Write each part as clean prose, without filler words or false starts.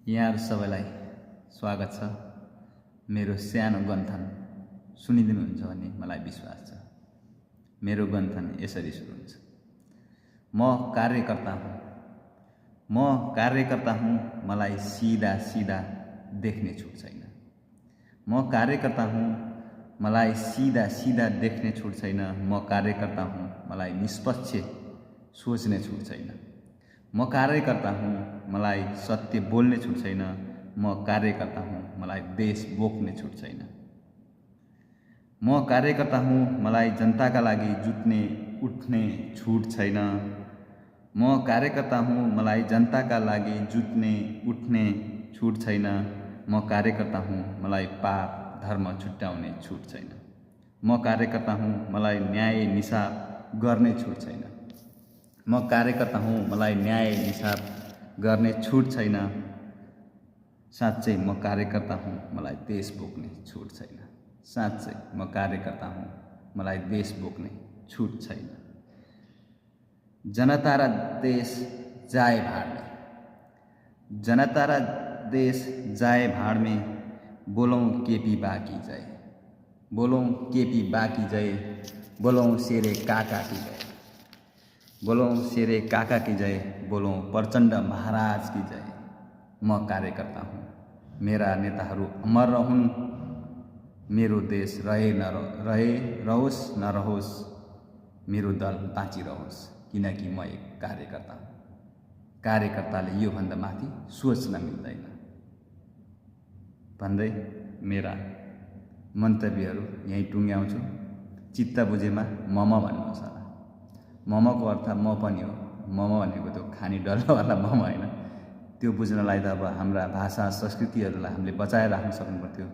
यहाँहरु सबैलाई स्वागत छ। मेरो सानो गन्थन सुनिदिनुहुन्छ भन्ने मलाई विश्वास छ। मेरो गन्थन यसरी सुरु हुन्छ। म कार्यकर्ता हुँ, मलाई सीधा सीधा देख्ने छुट छैन। म कार्यकर्ता हुँ, मलाई सीधा सीधा देख्ने छुट छैन। म कार्यकर्ता हुँ, मलाई निष्पक्ष सोच्ने छुट छैन। म कार्यकर्ता हुँ, मलाई सत्य बोल्ने छुट छैन। म कार्यकर्ता हुँ, मलाई देश बोक्ने छुट छैन। म कार्यकर्ता हुँ, मलाई जनताका लागि जुट्ने उठ्ने छुट छैन। म कार्यकर्ता हुँ, मलाई जनताका लागि जुट्ने उठ्ने छुट छैन। म कार्यकर्ता हुँ, मलाई पाप धर्म छुट्याउने छुट छैन। म कार्यकर्ता हुँ, मलाई न्याय निसाब गर्ने छुट छैन। म कार्यकर्ता हुँ, मलाई न्याय निसाब गर्ने छुट छैन। साँच्चै म कार्यकर्ता हुँ, मलाई देश बोक्ने छुट छैन। साँच्चै म कार्यकर्ता हुँ, मलाई देश बोक्ने छुट छैन। जनता र देश जाए भाड़ में, जनता र देश जाए भाड़ में, बोलौं केपी बाकी जय, बोलौं केपी बाकी जय, बोलौं शेरे काका की जय, बोलौं शेरे काका की जय, बोलौं प्रचण्ड महाराज की जय। म कार्यकर्ता हुँ, मेरा नेताहरू अमर रहून्। मेरो देश रहोस् नरहोस्, मेरो दल बाँचिरहोस्, किनकि म एक कार्यकर्ता हुँ। कार्यकर्ताले यो भन्दा माथि सोच्न मिल्दैन भन्दै मेरा मन्तव्यहरू यही टुङ्ग्याउँछु। चित्त बुझेमा मम भन्नुहोस् होला। ममको अर्थ म पनि हो। मम भनेको त्यो खाने डल्लावाला मम होइन। त्यो बुझ्नलाई त अब हाम्रा भाषा संस्कृतिहरूलाई हामीले बचाएर राख्न सक्नुपर्थ्यो।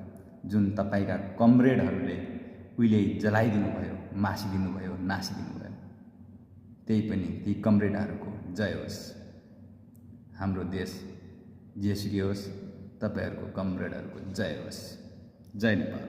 जुन तपाईका कमरेडहरूले उहिले जलाइदिनु भयो, मासिदिनु भयो, नासिदिनु भयो। त्यही पनि ती कमरेडहरूको जय होस्। हाम्रो देश जेसुकै होस्, तपाईहरूको कमरेडहरूको जय होस्। जय नेपाल।